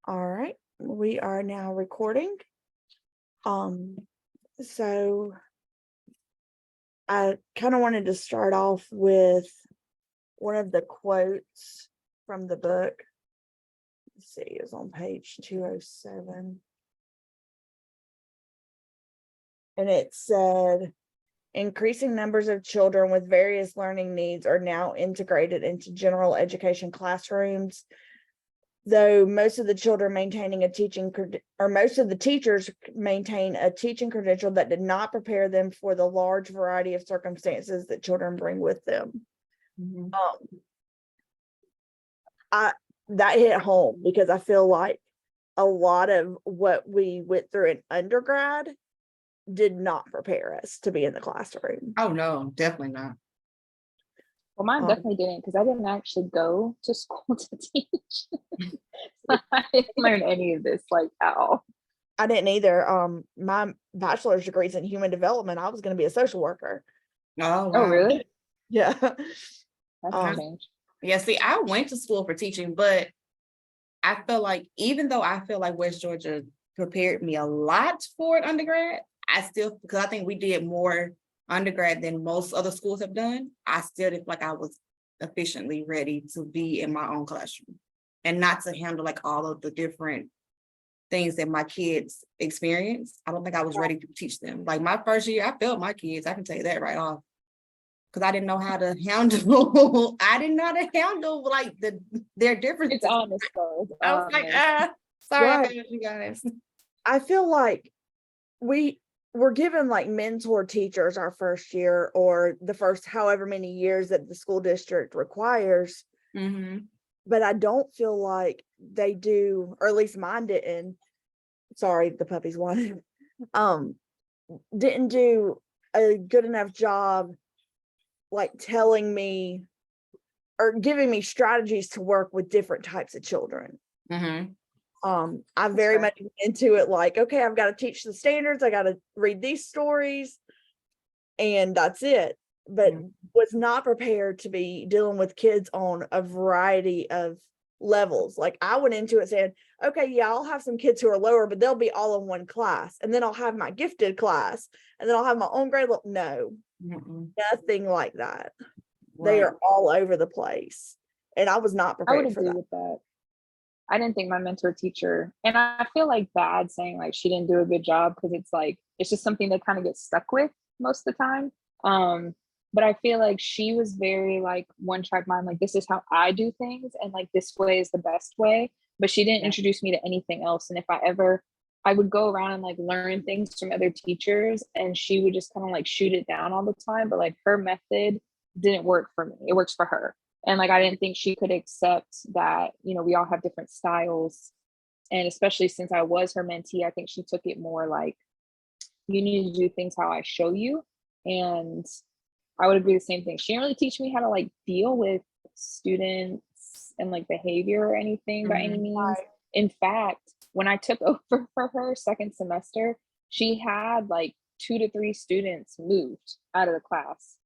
All right, we are now recording. Um, so I kind of wanted to start off with one of the quotes from the book. Let's see, it was on page 207. And it said, increasing numbers of children with various learning needs are now integrated into general education classrooms. Though most of the children maintaining a teaching or most of the teachers maintain a teaching credential that did not prepare them for the large variety of circumstances that children bring with them. Mhm. That hit home because I feel like a lot of what we went through in undergrad did not prepare us to be in the classroom. Oh, no, definitely not. Well, mine Um, definitely didn't because I didn't actually go to school to teach. I didn't learn any of this like at all. I didn't either. My bachelor's degree is in human development. I was going to be a social worker. Oh, Oh, wow. really? Yeah. That's Um, strange. Yeah, see, I went to school for teaching, but I feel like even though I feel like West Georgia prepared me a lot for an undergrad, I still, because I think we did more undergrad than most other schools have done, I still didn't feel like I was efficiently ready to be in my own classroom and not to handle like all of the different things that my kids experience. I don't think I was ready to teach them. Like my first year, I failed my kids. I can tell you that right off. Because I didn't know how to handle, I didn't know how to handle like their differences. It's honest though. I was like, sorry, I Right. failed you guys. I feel like we were given like mentor teachers our first year or the first however many years that the school district requires, Mm-hmm. but I don't feel like they do, or at least mine didn't. Sorry, the puppies wanted. Didn't do a good enough job like telling me or giving me strategies to work with different types of children. Mm-hmm. I very fair. much went into it like, okay, I've got to teach the standards, I got to read these stories, and that's it. But was not prepared to be dealing with kids on a variety of levels. Like I went into it saying, okay, yeah, I'll have some kids who are lower, but they'll be all in one class, and then I'll have my gifted class, and then I'll have my own grade level. No, Mm-mm. nothing like that. They Right. are all over the place, and I was not I would prepared for agree that. with that. I didn't think my mentor teacher, and I feel like bad saying like she didn't do a good job because it's like it's just something they kind of get stuck with most of the time. But I feel like she was very like one track mind, like this is how I do things, and like this way is the best way. But she didn't Yeah. introduce me to anything else. And if I would go around and like learn things from other teachers, and she would just kind of like shoot it down all the time. But like her method didn't work for me. It works for her. And like I didn't think she could accept that, we all have different styles. And especially since I was her mentee, I think she took it more like you need to do things how I show you. And I would agree the same thing. She didn't really teach me how to like deal with students and like behavior or anything by any means. Right. In fact, when I took over for her second semester, she had like 2 to 3 students moved out of the class,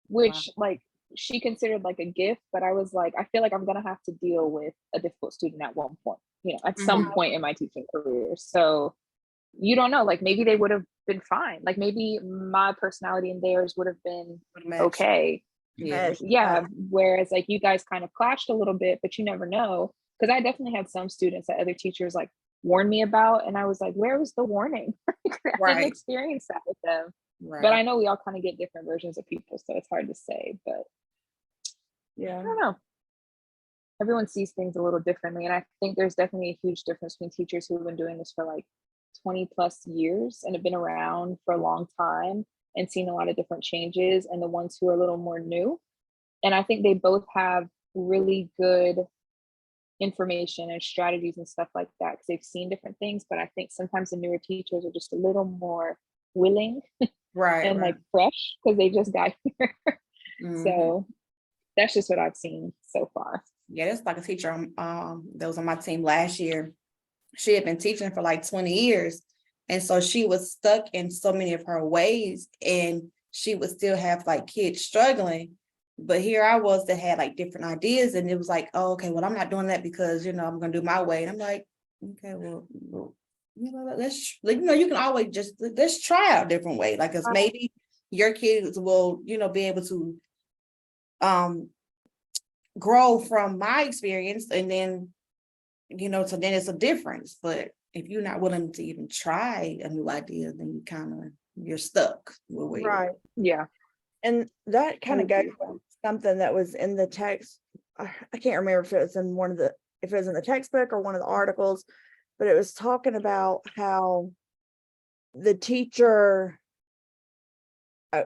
which like she considered like a gift, but I was like, I feel like I'm gonna have to deal with a difficult student at one point, at some Mhm. point in my teaching career. So you don't know, like maybe they would have been fine. Like maybe my personality and theirs would have been Would match. okay. Yeah. Yeah. Whereas like you guys kind of clashed a little bit, but you never know. Because I definitely had some students that other teachers like warned me about, and I was like, where was the warning? I didn't Right. experience that with them. Right. But I know we all kind of get different versions of people, so it's hard to say. But I Yeah. don't know. Everyone sees things a little differently. And I think there's definitely a huge difference between teachers who have been doing this for like 20 plus years and have been around for a long time and seen a lot of different changes, and the ones who are a little more new. And I think they both have really good information and strategies and stuff like that because they've seen different things. But I think sometimes the newer teachers are just a little more willing Right. and Right. like fresh because they just got here. Mhm. So that's just what I've seen so far. Yeah, that's like a teacher that was on my team last year. She had been teaching for like 20 years. And so she was stuck in so many of her ways, and she would still have like kids struggling. But here I was that had like different ideas, and it was like, oh, okay, well, I'm not doing that because I'm gonna do my way. And I'm like, Okay, well, let's, like, you can always just, let's try out a different way, like, cause maybe your kids will, be able to grow from my experience, and then, so then it's a difference. But if you're not willing to even try a new idea, then you're stuck with where you're. Right. Yeah. And that kind of goes agree with with something that was in the text. I can't remember if it was in if it was in the textbook or one of the articles, but it was talking about how the teacher,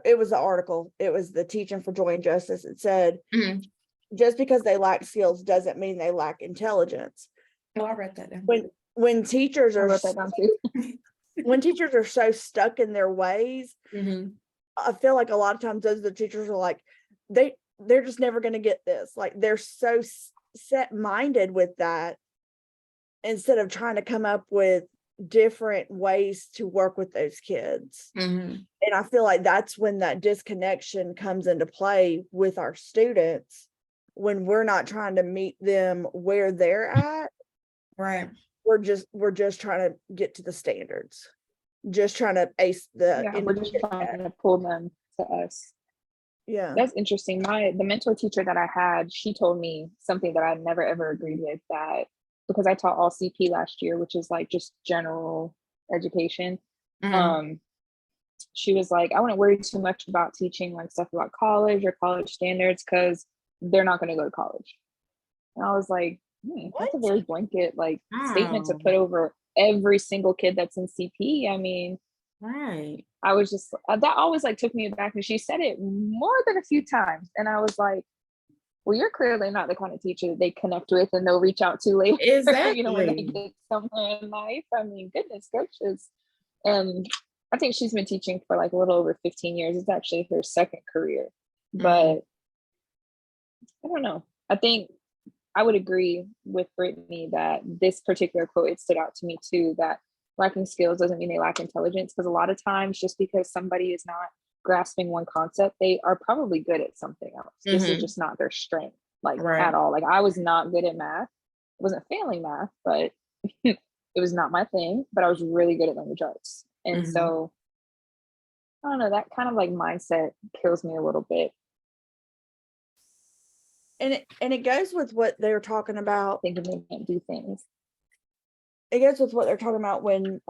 it was the article, it was the Teaching for Joy and Justice. It said, Mhm. just because they lack skills doesn't mean they lack intelligence. Oh, I read that down. When teachers I are wrote that down too. when teachers are so stuck in their ways, Mhm. I feel like a lot of times those are the teachers are like, they're just never going to get this. Like they're so set-minded with that, instead of trying to come up with different ways to work with those kids. Mhm. And I feel like that's when that disconnection comes into play with our students, when we're not trying to meet them where they're at. Right. We're just trying to get to the standards, just trying to ace the Yeah, we're just trying to pull them to us. yeah. That's interesting. The mentor teacher that I had, she told me something that I never ever agreed with, that because I taught all CP last year, which is like just general education. Mhm. She was like, I wouldn't worry too much about teaching like stuff about college or college standards because they're not going to go to college. And I was like, that's a What? very blanket like statement to Oh, put over every single kid that's in CP. I mean, right. I was just that always like took me aback, and she said it more than a few times, and I was like, well, you're clearly not the kind of teacher that they connect with and they'll reach out to later, when they Exactly. get somewhere in life. I mean, goodness gracious. And I think she's been teaching for like a little over 15 years. It's actually her second career. But I don't know. I think I would agree with Brittany that this particular quote, it stood out to me too, that lacking skills doesn't mean they lack intelligence. Because a lot of times, just because somebody is not grasping one concept, they are probably good at something else. This is Mhm. just not their strength, like Right. at all. Like I was not good at math. I wasn't failing math, but it was not my thing. But I was really good at language arts. And Mhm. so I don't know, that kind of like mindset kills me a little bit. And it goes with what they were talking about. Thinking they can't do things. It goes with what they're talking about when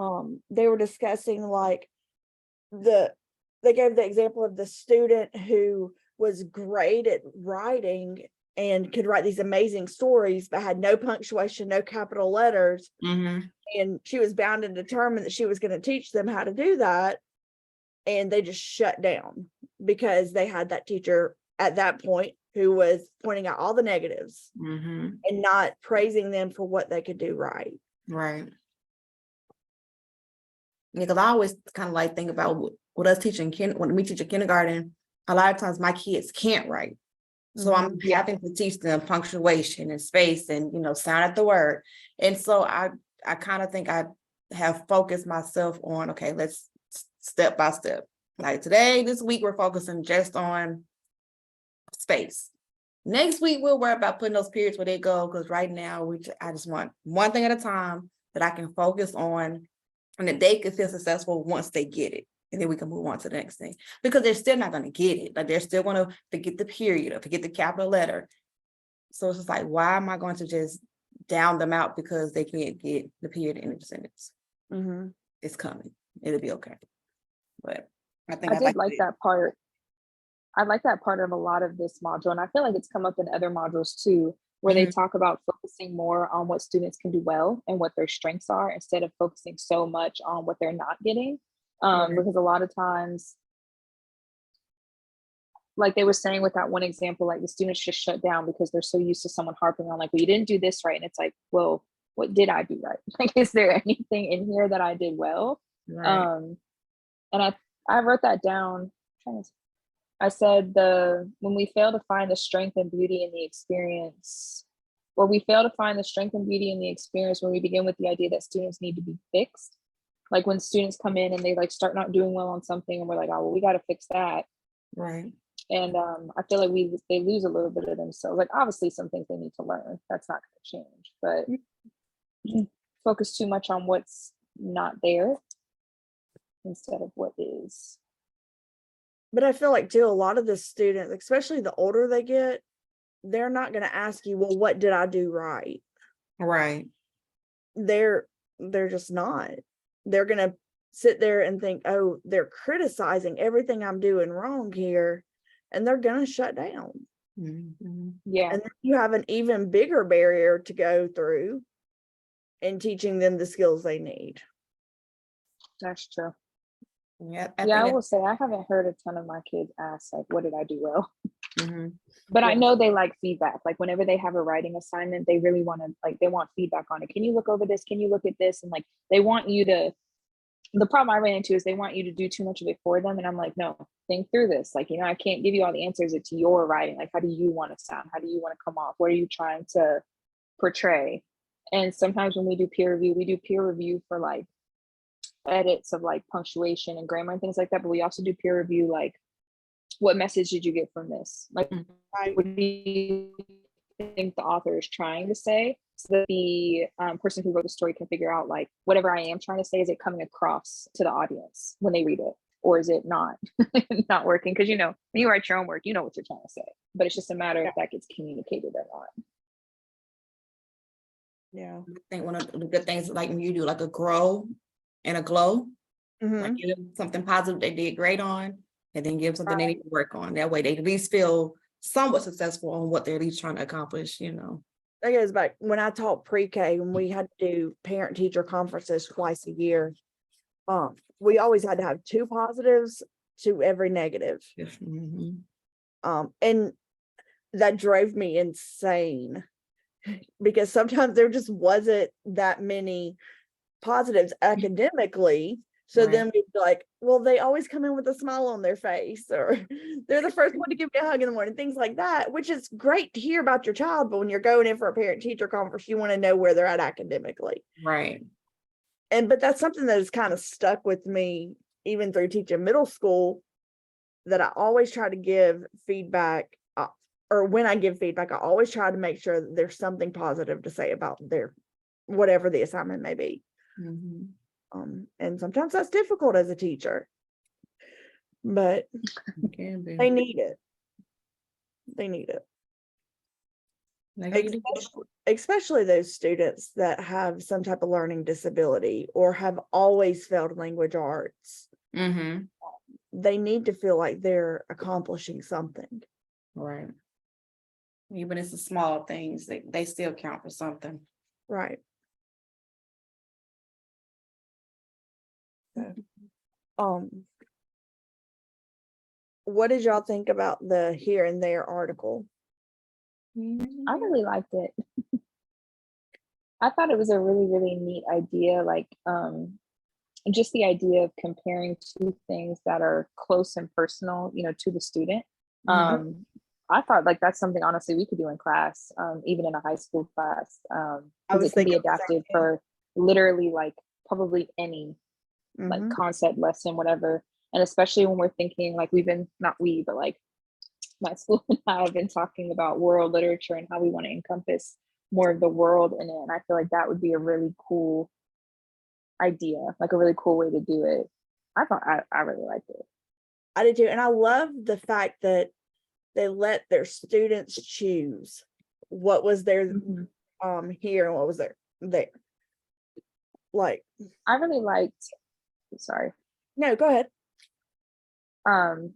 they were discussing like they gave the example of the student who was great at writing and could write these amazing stories, but had no punctuation, no capital letters. Mhm. And she was bound and determined that she was going to teach them how to do that. And they just shut down because they had that teacher at that point who was pointing out all the negatives Mhm. and not praising them for what they could do right. Right. Yeah, because I always kind of like think about what us teaching when we teach in kindergarten. A lot of times my kids can't write, so I'm Yeah. having to teach them punctuation and space and sound at the word. And so I kind of think I have focused myself on, okay, let's step by step. Like this week we're focusing just on space. Next week we'll worry about putting those periods where they go, because right now I just want one thing at a time that I can focus on, and that they can feel successful once they get it. And then we can move on to the next thing, because they're still not going to get it. Like they're still going to forget the period or forget the capital letter. So it's just like, why am I going to just down them out because they can't get the period in the sentence? Mm-hmm. It's coming. It'll be okay. But I think I I'd did like like that part. I like that part of a lot of this module. And I feel like it's come up in other modules too, where they talk about focusing more on what students can do well and what their strengths are, instead of focusing so much on what they're not getting. Right. Because a lot of times, like they were saying with that one example, like the students just shut down because they're so used to someone harping on, like, well, you didn't do this right. And it's like, well, what did I do right? Like, is there anything in here that I did well? Right. And I wrote that down. I said when we fail to find the strength and beauty in the experience, or we fail to find the strength and beauty in the experience when we begin with the idea that students need to be fixed. Like when students come in and they like start not doing well on something, and we're like, oh, well, we got to fix that. Right. And I feel like they lose a little bit of themselves. Like obviously some things they need to learn. That's not going to change, but focus too much on what's not there instead of what is. But I feel like too, a lot of the students, especially the older they get, they're not gonna ask you, well, what did I do right? Right. They're just not. They're gonna sit there and think, oh, they're criticizing everything I'm doing wrong here, and they're gonna shut down. Mhm. Yeah, And then you have an even bigger barrier to go through in teaching them the skills they need. that's true. Yeah. Yeah, I will say I haven't heard a ton of my kids ask like, what did I do well? Mhm. But I Yeah. know they like feedback. Like whenever they have a writing assignment, they really want to like they want feedback on it. Can you look over this? Can you look at this? And like they want you to. The problem I ran into is they want you to do too much of it for them, and I'm like, no, think through this. Like, you know, I can't give you all the answers. It's your writing. Like, how do you want to sound? How do you want to come off? What are you trying to portray? And sometimes when we do peer review for like edits of like punctuation and grammar and things like that. But we also do peer review like, what message did you get from this? Like, Right. what do you think the author is trying to say, so that the person who wrote the story can figure out like whatever I am trying to say, is it coming across to the audience when they read it, or is it not not working? Because you know, when you write your own work, you know what you're trying to say, but it's just a matter if that gets communicated or not. Yeah. I think one of the good things, like when you do like a grow and a glow, like Mhm. give them something positive they did great on, and then give them something they need to work on. That way they at least feel somewhat successful on what they're at least trying to accomplish, you know. That goes back when I taught pre-K, when we had to do parent teacher conferences twice a year. We always had to have 2 positives to every negative. Mhm. And that drove me insane because sometimes there just wasn't that many positives academically. So Right. then we'd be like, well, they always come in with a smile on their face, or they're the first one to give me a hug in the morning, things like that, which is great to hear about your child. But when you're going in for a parent teacher conference, you want to know where they're at academically. Right. But that's something that has kind of stuck with me even through teaching middle school, that I always try to give feedback, or when I give feedback, I always try to make sure that there's something positive to say about their whatever the assignment may be. Mhm. And sometimes that's difficult as a teacher, but It can be. they need it. They need it. Like you do. Especially those students that have some type of learning disability or have always failed language arts. Mhm. They need to feel like they're accomplishing something. Right. Even if it's the small things, they still count for something. Right. So, what did y'all think about the here and there article? I really liked it. I thought it was a really, really neat idea. Like, just the idea of comparing two things that are close and personal, you know, to the student. I thought like that's something honestly we could do in class, even in a high school class, I because was it can be thinking the same adapted thing. for literally like probably any like Mhm. concept, lesson, whatever. And especially when we're thinking like we've been, not we, but like my school and I have been talking about world literature and how we want to encompass more of the world in it. And I feel like that would be a really cool idea, like a really cool way to do it. I really liked it. I did too. And I love the fact that they let their students choose what was their Mhm. here and what was there. Like, I really liked, sorry, no, go ahead.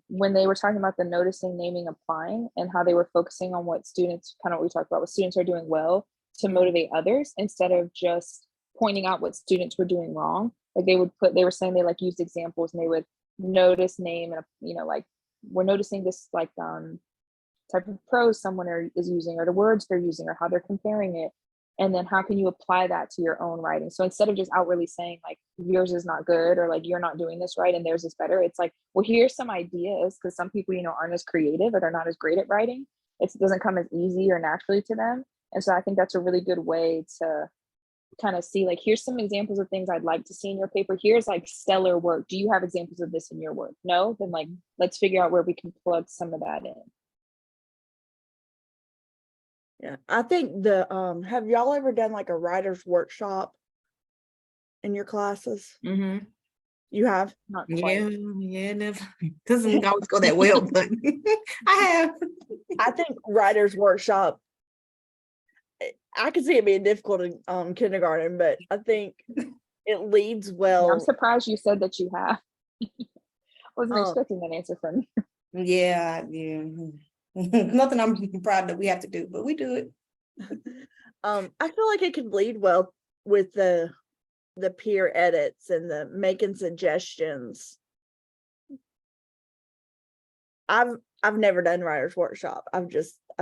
when they were talking about the noticing, naming, applying, and how they were focusing on what students, kind of what we talked about, what students are doing well to Mhm. motivate others instead of just pointing out what students were doing wrong. Like they were saying they like used examples and they would notice, name, and you know, like we're noticing this like type of prose someone is using, or the words they're using, or how they're comparing it, and then how can you apply that to your own writing. So instead of just outwardly saying like yours is not good, or like you're not doing this right and theirs is better, it's like, well, here's some ideas, because some people, you know, aren't as creative or they're not as great at writing. It doesn't come as easy or naturally to them. And so I think that's a really good way to kind of see like, here's some examples of things I'd like to see in your paper. Here's like stellar work. Do you have examples of this in your work? No? Then like, let's figure out where we can plug some of that in. Yeah, I think have y'all ever done like a writer's workshop in your classes? Mm-hmm. You have? Not Yeah, quite. yeah, never. Doesn't always go that well, but I have. I think writer's workshop, I could see it being difficult in kindergarten, but I think it leads Yeah, I'm well. surprised you said that you have. Wasn't Um, expecting that answer from you. Yeah, yeah. Nothing I'm proud that we have to do, but we do it. I feel like it could lead well with the peer edits and the making suggestions. I've never done writer's workshop. I've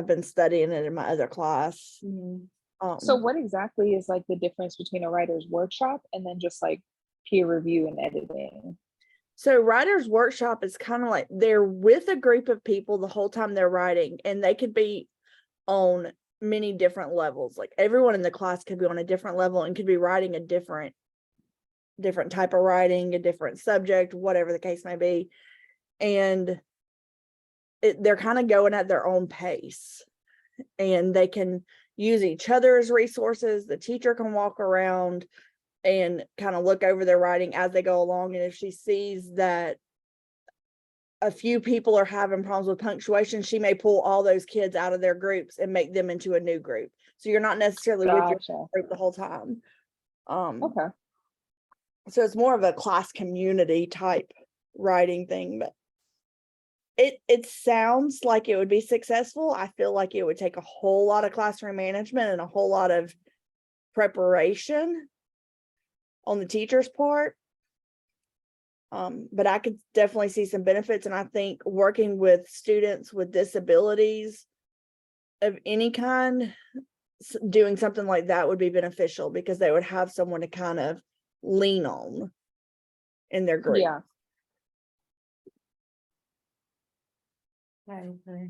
been studying it in my other class. So what exactly is like the difference between a writer's workshop and then just like peer review and editing? So writer's workshop is kind of like they're with a group of people the whole time they're writing, and they could be on many different levels. Like everyone in the class could be on a different level and could be writing a different type of writing, a different subject, whatever the case may be. And they're kind of going at their own pace, and they can use each other as resources. The teacher can walk around and kind of look over their writing as they go along. And if she sees that a few people are having problems with punctuation, she may pull all those kids out of their groups and make them into a new group. So you're not necessarily with your Gotcha. group the whole time. Okay. So it's more of a class community type writing thing, but it sounds like it would be successful. I feel like it would take a whole lot of classroom management and a whole lot of preparation on the teacher's part. But I could definitely see some benefits, and I think working with students with disabilities of any kind, doing something like that would be beneficial because they would have someone to kind of lean on in their group. Yeah. Okay.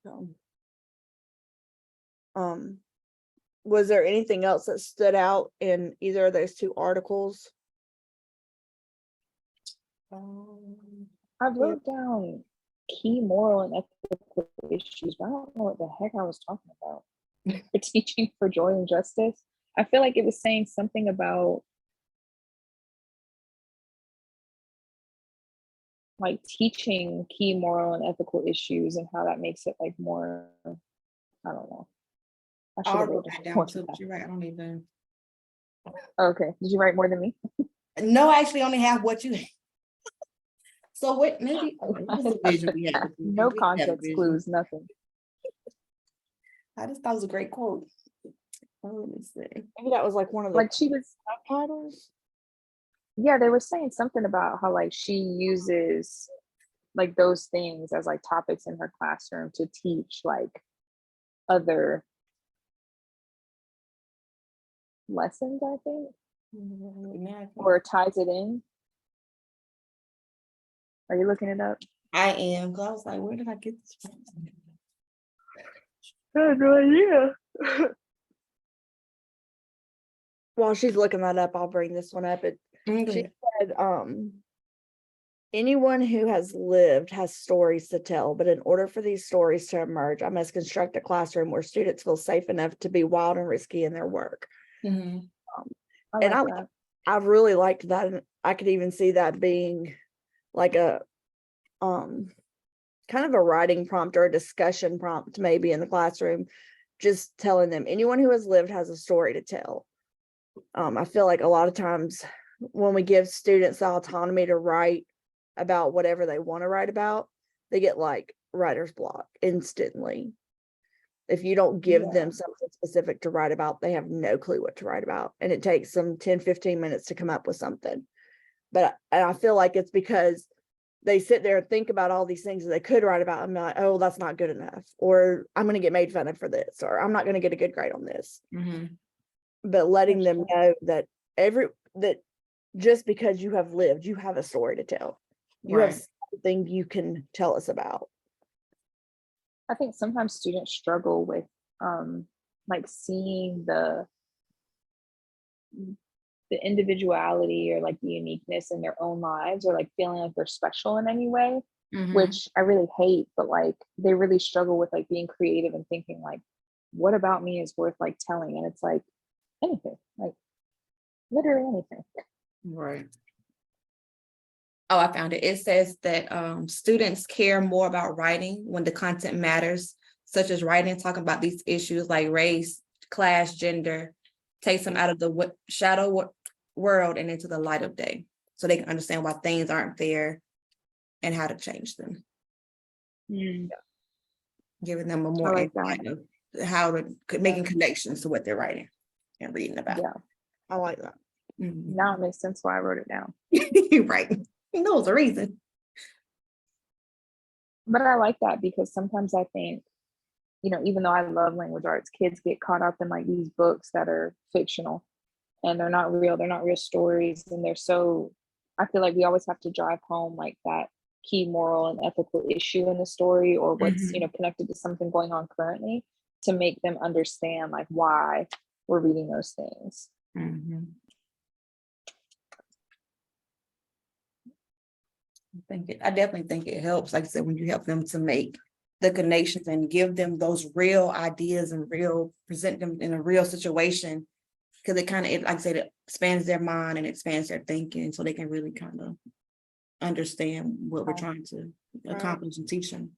So, was there anything else that stood out in either of those two articles? I wrote down key moral and ethical issues, but I don't know what the heck I was talking about. For teaching for joy and justice. I feel like it was saying something about like teaching key moral and ethical issues and how that makes it like more, I don't know. I should I have wrote wrote that more down than too, that. but you're right. I don't even. Okay. Did you write more than me? No, I actually only have what you. So what? Maybe what was the vision we had? No We had a context vision. clues, nothing. I just thought it was a great quote. Oh, let me see. Maybe that was like one of the Like she was, subtitles. yeah, they were saying something about how like she uses like those things as like topics in her classroom to teach like other lessons, I think, or ties it in. Are you looking it up? I am, because I was like, where did I get this from? I have no idea. While she's looking that up, I'll bring this one up. She said, anyone who has lived has stories to tell, but in order for these stories to emerge, I must construct a classroom where students feel safe enough to be wild and risky in their work. Mhm. I And like that. I've really liked that. And I could even see that being like a kind of a writing prompt or a discussion prompt maybe in the classroom, just telling them anyone who has lived has a story to tell. I feel like a lot of times when we give students the autonomy to write about whatever they want to write about, they get like writer's block instantly. If you don't give them something specific to write about, they have no clue what to write about. And it takes them 10-15 minutes to come up with something. And I feel like it's because they sit there and think about all these things that they could write about and be like, oh, that's not good enough. Or I'm going to get made fun of for this, or I'm not going to get a good grade on this. Mhm. But letting them know that just because you have lived, you have a story to tell. You have Right. something you can tell us about. I think sometimes students struggle with like seeing the individuality or like the uniqueness in their own lives, or like feeling like they're special in any way, Mhm. which I really hate, but like they really struggle with like being creative and thinking like, what about me is worth like telling? And it's like anything, like literally anything. Right. Oh, I found it. It says that students care more about writing when the content matters, such as writing, talking about these issues like race, class, gender, takes them out of the world and into the light of day, so they can understand why things aren't fair and how to change them. Giving them a more like that. insight of how to making connections to what they're writing and reading about. Yeah. I like that. Mhm. Now it makes sense why I wrote it down. Right. He knows the reason. But I like that because sometimes I think, you know, even though I love language arts, kids get caught up in like these books that are fictional and they're not real stories. And they're so, I feel like we always have to drive home like that key moral and ethical issue in the story, or what's, you know, connected to something going on currently, to make them understand like why we're reading those things. Mhm. I definitely think it helps, like I said, when you help them to make the connections and give them those real ideas and present them in a real situation. Because it kind of, like I said, it expands their mind and expands their thinking, so they can really kind of understand what we're trying to accomplish and teach them.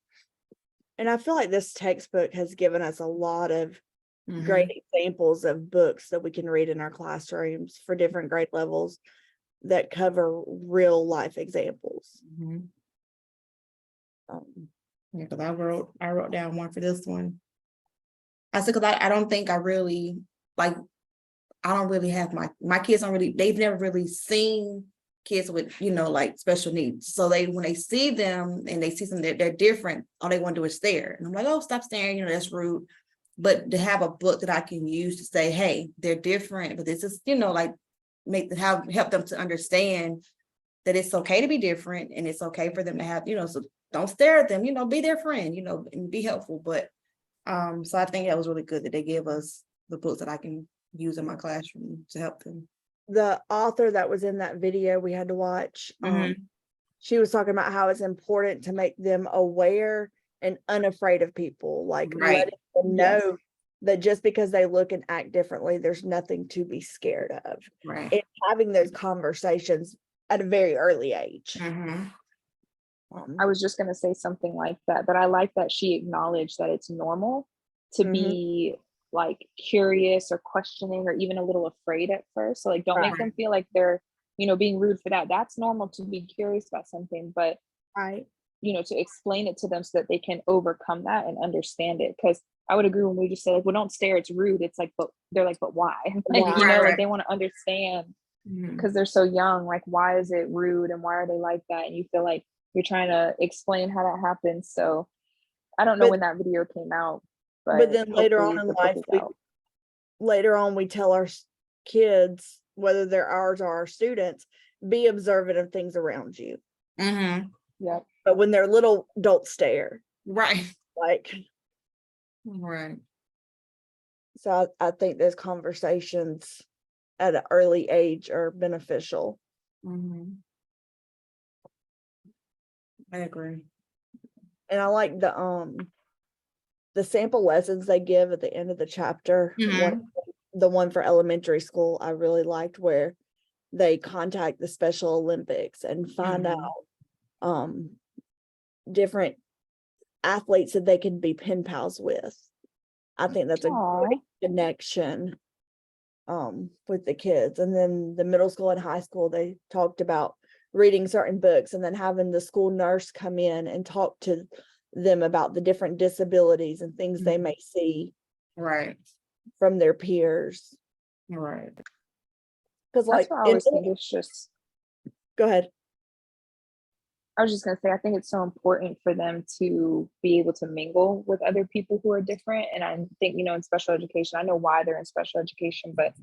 And I feel like this textbook has given us a lot of Mhm. great examples of books that we can read in our classrooms for different grade levels that cover real life examples. Mhm. Um, Yeah, because I wrote down one for this one. I said, because I don't think I really like, I don't really have my kids don't really, they've never really seen kids with, you know, like special needs. So when they see them and they see something that they're different, all they want to do is stare. And I'm like, oh, stop staring, you know, that's rude. But to have a book that I can use to say, hey, they're different, but this is, you know, like help them to understand that it's okay to be different and it's okay for them to have, you know, so don't stare at them, you know, be their friend, you know, and be helpful. But so I think that was really good that they gave us the books that I can use in my classroom to help them. the author that was in that video we had to watch, she was talking about how it's important to make them aware and unafraid of people, like Right. letting them know that just because they look and act differently, there's nothing to be scared of. Right. And having those conversations at a very early age. I was just going to say something like that, but I like that she acknowledged that it's normal to be like curious or questioning or even a little afraid at first. So like, don't make them feel like they're, you know, being rude for that. That's normal to be curious about something, but Right. you know, to explain it to them so that they can overcome that and understand it. Because I would agree when we just say like, well, don't stare, it's rude. It's like, but they're like, but why? Like, you know, like they want to understand because they're so young. Like, why is it rude and why are they like that? And you feel like you're trying to explain how that happens. So I don't know when that video came out, but then later on hopefully in the book life, we tell our kids, whether they're ours or our students, be observant of things around you. Yeah. But when they're little, don't stare. Right. Like, Right. so I think those conversations at an early age are beneficial. I agree. And I like the sample lessons they give at the end of the chapter. The one for elementary school, I really liked, where they contact the Special Olympics and find out different athletes that they can be pen pals with. I think that's a great connection with the kids. And then the middle school and high school, they talked about reading certain books and then having the school nurse come in and talk to them about the different disabilities and things they may see from their peers. Right. Because like, I always think it's just, go ahead. I was just going to say, I think it's so important for them to be able to mingle with other people who are different. And I think, you know, in special education, I know why they're in special education, but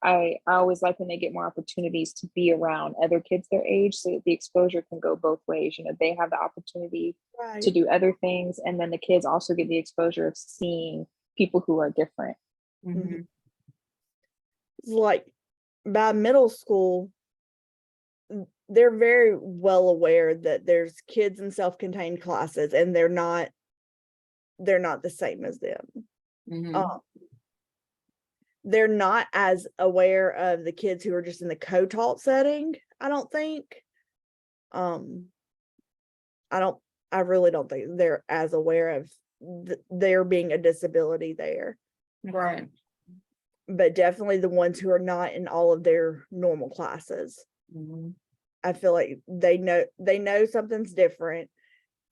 I always like when they get more opportunities to be around other kids their age, so that the exposure can go both ways. You know, they have the opportunity to do other things, and then the kids also get the exposure of seeing people who are different. Like by middle school, they're very well aware that there's kids in self-contained classes and they're not the same as them. Mhm. They're not as aware of the kids who are just in the co-taught setting, I don't think. Um, I really don't think they're as aware of there being a disability there. Right. But definitely the ones who are not in all of their normal classes. Mhm. I feel like they know something's different.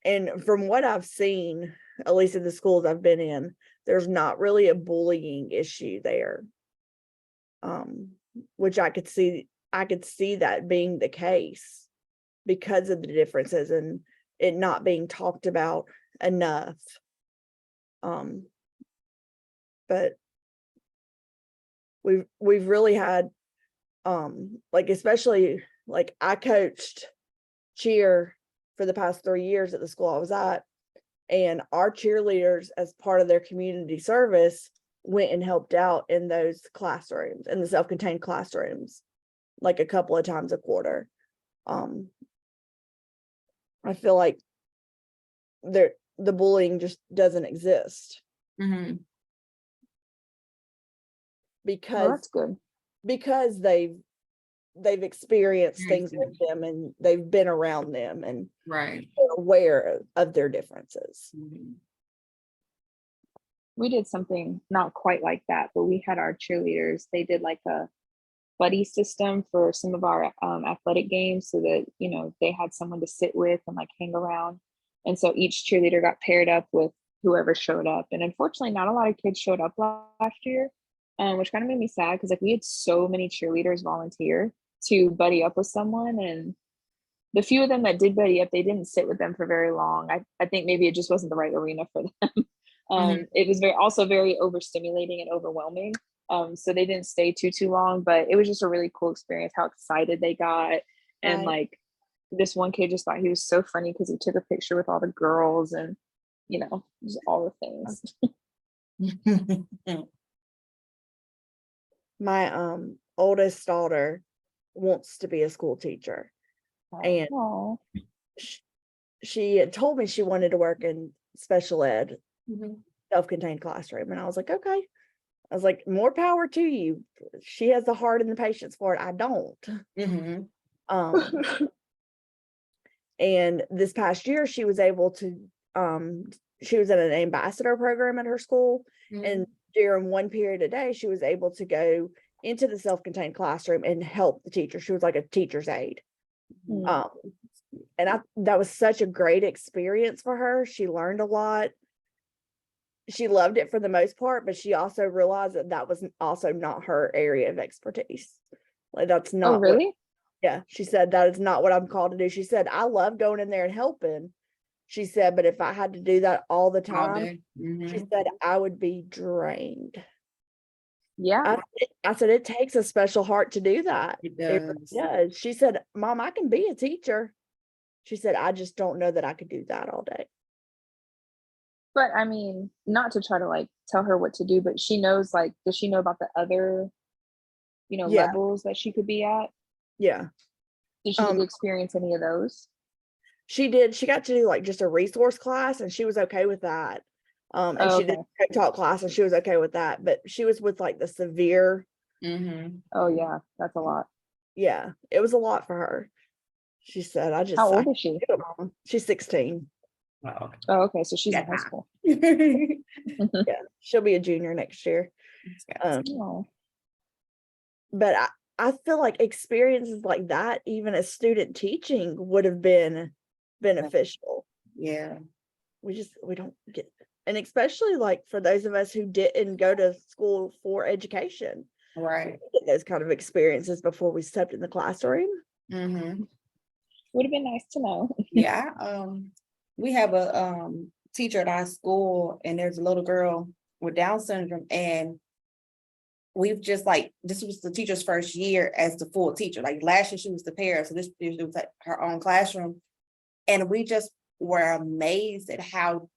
And from what I've seen, at least in the schools I've been in, there's not really a bullying issue there. Which I could see that being the case because of the differences and it not being talked about enough. But we've really had like, especially like I coached cheer for the past 3 years at the school I was at, and our cheerleaders, as part of their community service, went and helped out in those classrooms, in the self-contained classrooms, like a couple of times a quarter. I feel like the bullying just doesn't exist Mhm. Well, because that's good. they've experienced things Experienced with them and they've been around them and Right. they're aware of their differences. Mhm. We did something not quite like that, but we had our cheerleaders, they did like a buddy system for some of our athletic games so that, you know, they had someone to sit with and like hang around. And so each cheerleader got paired up with whoever showed up. And unfortunately, not a lot of kids showed up last year, which kind of made me sad because like we had so many cheerleaders volunteer to buddy up with someone. And the few of them that did buddy up, they didn't sit with them for very long. I think maybe it just wasn't the right arena for them. Mhm. It was also very overstimulating and overwhelming. So they didn't stay too long, but it was just a really cool experience how excited they got. And Right. like this one kid just thought he was so funny because he took a picture with all the girls and, you know, just all the things. My oldest daughter wants to be a school teacher, and Oh, she had told me she wanted to work in special ed, Mhm. self-contained classroom, and I was like, okay. I was like, more power to you. She has the heart and the patience for it. I don't. Mhm. Um, and this past year she was able to she was in an ambassador program at her school, and during one period a day she was able to go into the self-contained classroom and help the teacher. She was like a teacher's aide. Mm. Um, and that was such a great experience for her. She learned a lot. She loved it for the most part, but she also realized that was also not her area of expertise. Like that's Oh, not what, really? yeah, she said that is not what I'm called to do. She said, I love going in there and helping. She said, but if I had to do that all the All time, day. she Mhm. said I would be drained. Yeah. I said, it takes a special heart to do that. It It does. really does. She said, Mom, I can be a teacher. She said, I just don't know that I could do that all day. But I mean, not to try to like tell her what to do, but she knows like, does she know about the other, you know, Yeah, levels that she could be at? yeah. Did she get Um, to experience any of those? she did. She got to do like just a resource class, and she was okay with that. And Oh, she did okay. a talk class, and she was okay with that. But she was with like the severe. Mhm. Oh, yeah. That's a lot. Yeah, it was a lot for her. She said, I How just, I old can't is she? do it, Mom. She's 16. Oh, okay. Oh, okay. So she's in Got high time. school. Yeah, she'll be a junior next year. Um, Oh, but I feel like experiences like that, even as student teaching, would have been beneficial. Yeah. We don't get, and especially like for those of us who didn't go to school for education, Right. get those kind of experiences before we stepped in the classroom. Mhm. would have been nice to know. Yeah. We have a teacher at our school, and there's a little girl with Down syndrome, and we've just like this was the teacher's first year as the full teacher. Like last year she was the pair, so this year it was like her own classroom, and we just were amazed at how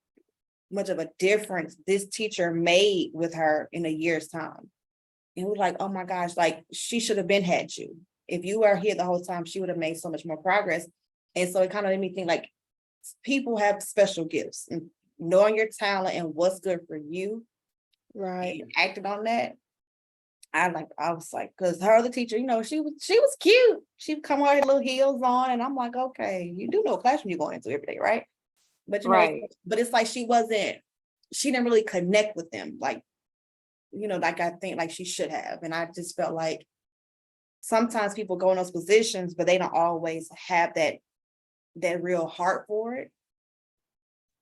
much of a difference this teacher made with her in a year's time. And we're like, oh my gosh, like she should have been had you. If you were here the whole time, she would have made so much more progress. And so it kind of made me think like people have special gifts, and knowing your talent and what's good for you Right. and acted on that. I was like, because her other teacher, she was cute. She'd come with her little heels on, and I'm like, okay, you do know what classroom you're going into every day, right? But Right. but it's like she didn't really connect with them, like like I think like she should have. And I just felt like sometimes people go in those positions, but they don't always have that real heart for it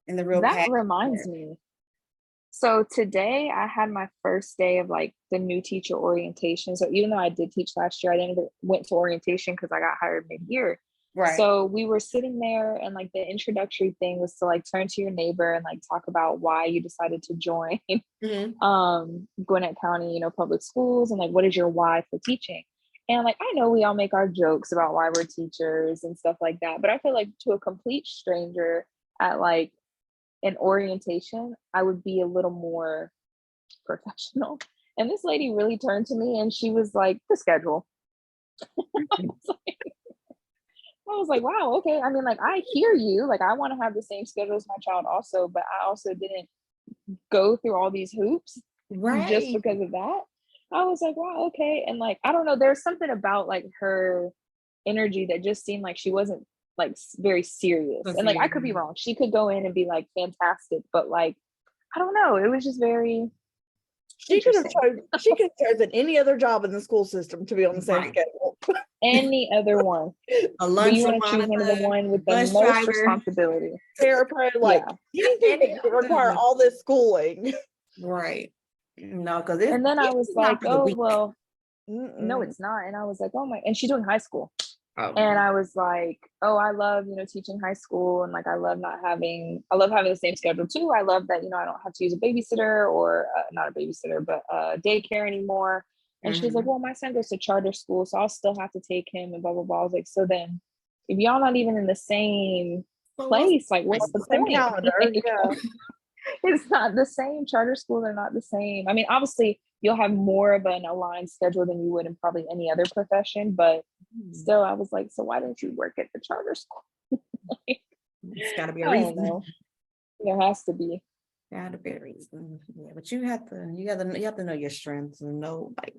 and the real That passion for reminds it. me. So today I had my first day of like the new teacher orientation. So even though I did teach last year, I didn't went to orientation because I got hired mid-year. Right. So we were sitting there and like the introductory thing was to like turn to your neighbor and like talk about why you decided to join Mhm. Gwinnett County, public schools, and like what is your why for teaching? And like I know we all make our jokes about why we're teachers and stuff like that, but I feel like to a complete stranger at like an orientation, I would be a little more professional. And this lady really turned to me and she was like, the schedule. I was like, wow, okay. I mean, like, I hear you. Like, I want to have the same schedule as my child also, but I also didn't go through all these hoops just Right. because of that. I was like, wow, okay. And like, I don't know, there's something about like her energy that just seemed like she wasn't like very serious. And like, I could be wrong. She could go in and be like fantastic, but like, I don't know. It was just very She could have interesting. chosen any other job in the school system to be on the same Right. schedule. Any other one. A But lunch you want to choose one of the one with the bus most driver. responsibility. Parapro, like Yeah. anything that require all this schooling. Right. No, because And then I was like, oh, well, no, Mm-mm. it's not. And I was like, oh my, and she's doing high school. Oh, And I was like, oh, I love, teaching high school. And like, I love having the same schedule too. I love that, I don't have to use a babysitter or not a babysitter, but daycare anymore. And she's like, well, my son goes to charter school, so I'll still have to take him and blah, blah, blah. I was like, so then if y'all not even in the same place, like, what's the Same point? calendar, Like, yeah. it's not the same. Charter schools are not the same. I mean, obviously, you'll have more of an aligned schedule than you would in probably any other profession, but still, I was like, so why didn't you work at the charter school? Like, it's got to be a I don't reason. know. There has to be. Got to be a reason. Yeah, but you have to know your strengths and know like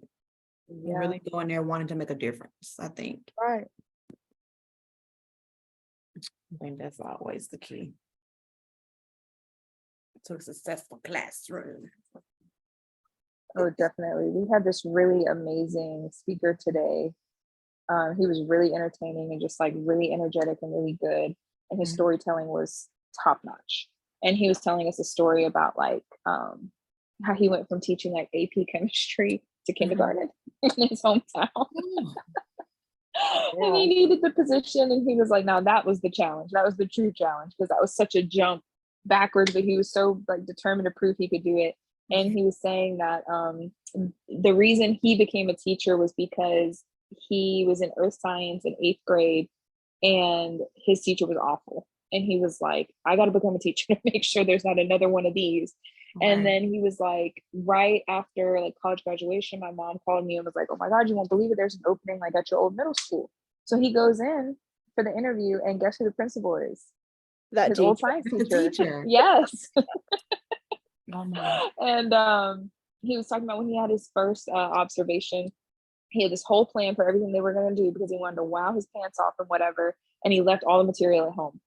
you really go in there wanting to make a difference. I think Right. that's always the key to a successful classroom. Oh, definitely. We had this really amazing speaker today. He was really entertaining and just like really energetic and really good. And his storytelling was top notch. And he was telling us a story about like how he went from teaching like AP chemistry to kindergarten in his hometown. And he needed the position. And he was like, now that was the challenge. That was the true challenge because that was such a jump backwards, but he was so like determined to prove he could do it. And he was saying that the reason he became a teacher was because he was in earth science in 8th grade and his teacher was awful. And he was like, I got to become a teacher to make sure there's not another one of these. Right. And then he was like, right after like college graduation, my mom called me and was like, oh my God, you won't believe it. There's an opening like at your old middle school. So he goes in for the interview and guess who the principal is? That his teacher. old science teacher. Teacher. Yes. Oh my. And he was talking about when he had his first observation, he had this whole plan for everything they were going to do because he wanted to wow his pants off and whatever. And he left all the material at home.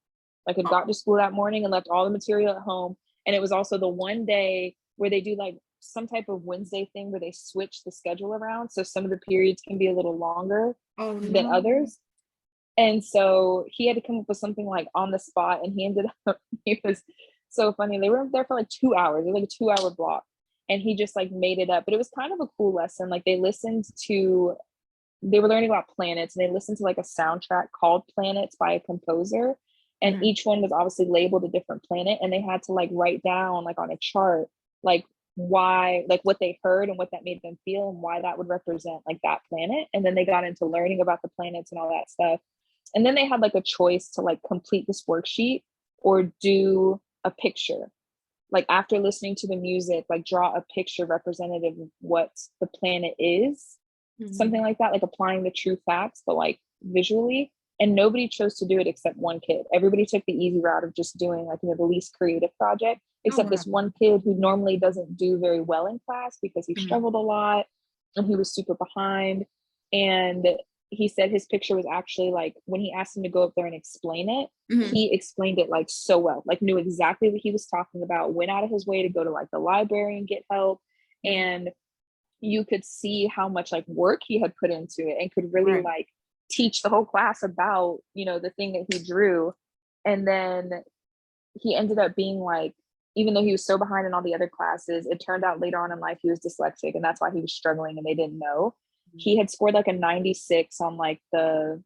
Like had got to school that morning and left all the material at home. And it was also the one day where they do like some type of Wednesday thing where they switch the schedule around. So some of the periods can be a little longer than others. And so he had to come up with something like on the spot. And he ended up, it was so funny. They were there for like 2 hours. It was like a 2-hour block. And he just like made it up. But it was kind of a cool lesson. Like they were learning about planets and they listened to like a soundtrack called Planets by a composer. And each one was obviously labeled a different planet. And they had to like write down like on a chart, like why, like what they heard and what that made them feel and why that would represent like that planet. And then they got into learning about the planets and all that stuff. And then they had like a choice to like complete this worksheet or do a picture. Like after listening to the music, like draw a picture representative of what the planet is, something like that, like applying the true facts, but like visually. and nobody chose to do it except one kid. Everybody took the easy route of just doing like, the least creative project, except this wow. one kid who normally doesn't do very well in class because he Mhm. struggled a lot and he was super behind. And he said his picture was actually like, when he asked him to go up there and explain it, Mhm. he explained it like so well, like knew exactly what he was talking about, went out of his way to go to like the library and get help. Mhm. And you could see how much like work he had put into it and could really Right. like teach the whole class about, the thing that he drew. And then he ended up being like, even though he was so behind in all the other classes, it turned out later on in life he was dyslexic and that's why he was struggling and they didn't know. He had scored like a 96 on like the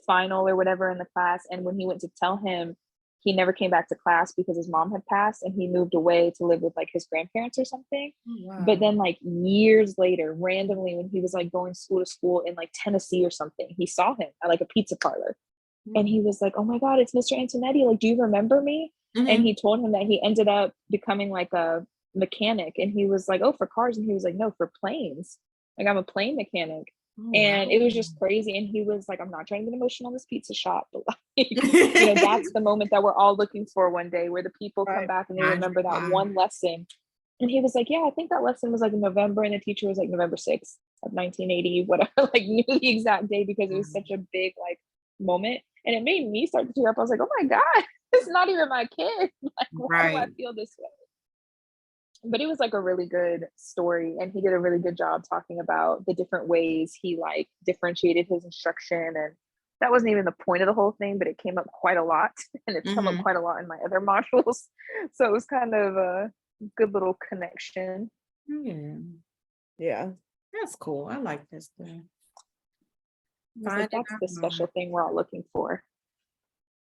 final or whatever in the class. And when he went to tell him, he never came back to class because his mom had passed and he moved away to live with like his grandparents or something. Oh, But wow. then like years later, randomly, when he was like going to school in like Tennessee or something, he saw him at like a pizza parlor. And he was like, "Oh my God, it's Mr. Antonetti. Like, do you remember me?" And Mhm. he told him that he ended up becoming like a mechanic. And he was like, "Oh, for cars." And he was like, "No, for planes. Like, I'm a plane mechanic." Oh, And wow. it was just crazy. And he was like, "I'm not trying to get emotional in this pizza shop, but like, that's the moment that we're all looking for one day where the people come Right. back and they Mind remember your that mind. one lesson." And he was like, "Yeah, I think that lesson was like in November." And the teacher was like November 6th of 1980, whatever, like knew the exact day because it was such a big like moment. And it made me start to tear up. I was like, "Oh my God, it's not even my kid." Like, why do I Right. feel this way? But it was like a really good story. And he did a really good job talking about the different ways he like differentiated his instruction. And that wasn't even the point of the whole thing, but it came up quite a lot. And it's come up Mhm. quite a lot in my other modules. So it was kind of a good little connection. Yeah. Yeah. That's cool. I like this stuff. I was like, Finding that's our the special mind. thing we're all looking for.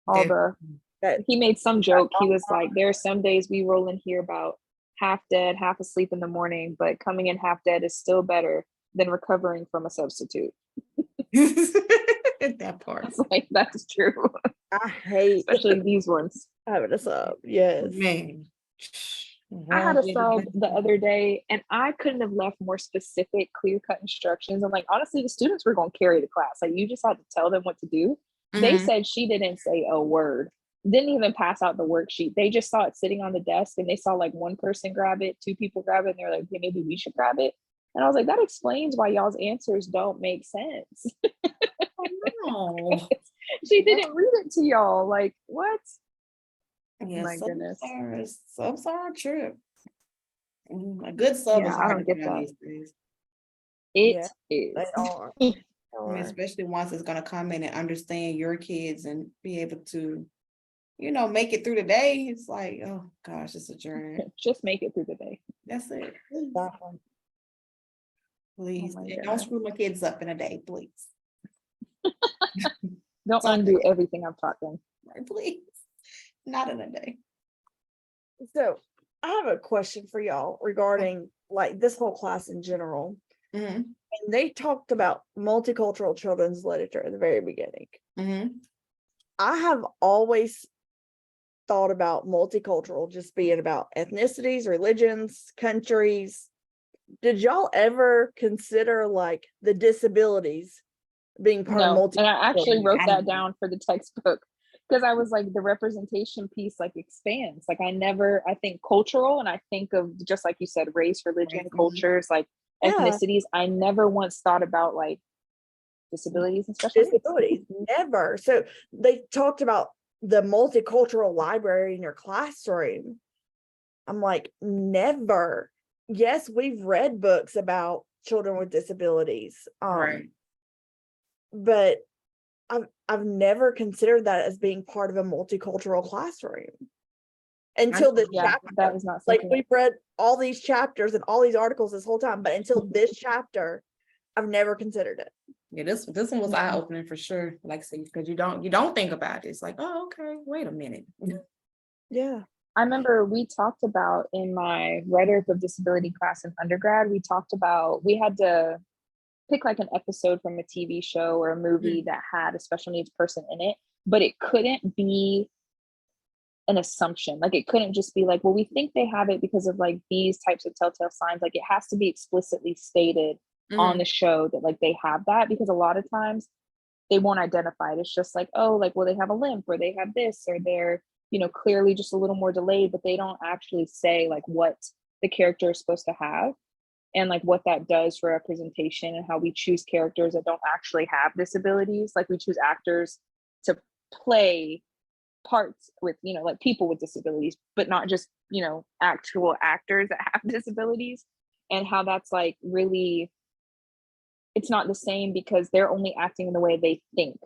All the Definitely. That he made some joke. He was like, "There are some days we roll in here about half dead, half asleep in the morning, but coming in half dead is still better than recovering from a substitute." That I part. was like, that's true, I hate especially these ones. having a sub. Yes. Man. I had a Won't be the sub the best. other day and I couldn't have left more specific, clear cut instructions. And like, honestly, the students were going to carry the class. Like, you just had to tell them what to do. They Mhm. said she didn't say a word, didn't even pass out the worksheet. They just saw it sitting on the desk and they saw like one person grab it, two people grab it, and they're like, "Okay, maybe we should grab it." And I was like, that explains why y'all's answers don't make sense. Oh, no. She That's- didn't read it to y'all. Like, what? Yeah, My goodness. subs are a trip. A good sub Yeah, is I hard don't to get find that. these days. It Yeah. They is. are. I mean, Are. especially once it's gonna come in and understand your kids and be able to, make it through the day. It's like, oh gosh, it's a journey. Just make it through the day. That's it. Exactly. Oh Please. my And don't goodness. screw my kids up in a day, please. Don't Sorry. undo everything I've taught them. Please. Not in a day. So I have a question for y'all regarding like this whole class in general. Mm-hmm. And they talked about multicultural children's literature at the very beginning. Mm-hmm. I have always thought about multicultural just being about ethnicities, religions, countries. Did y'all ever consider like the disabilities being part of No, and I actually multicultural? wrote that down for the textbook because I was like, the representation piece like expands. Like, I think cultural, and I think of, just like you said, race, religion, cultures, like Yeah, ethnicities. I never once thought about like disabilities and special needs. disabilities. Never. So they talked about the multicultural library in your classroom. I'm like, never. Yes, we've read books about children with disabilities. Right. But I've never considered that as being part of a multicultural classroom until this Yeah, chapter. that is not Like, something. we've read all these chapters and all these articles this whole time, but until this chapter, I've never considered it. Yeah, this one was eye opening for sure. Like I said, because you don't think about it. It's like, oh, okay, wait a minute. Yeah. I remember we talked about in my rhetoric of disability class in undergrad, we had to pick like an episode from a TV show or a movie that had a special needs person in it, but it couldn't be an assumption. Like, it couldn't just be like, well, we think they have it because of like these types of telltale signs. Like, it has to be explicitly stated on the show that like they have that, because a lot of times they won't identify it. It's just like, oh, like, well, they have a limp or they have this or they're, clearly just a little more delayed, but they don't actually say like what the character is supposed to have and like what that does for representation and how we choose characters that don't actually have disabilities. Like we choose actors to play parts with, like people with disabilities, but not just, actual actors that have disabilities, and how that's like really, it's not the same because they're only acting in the way they think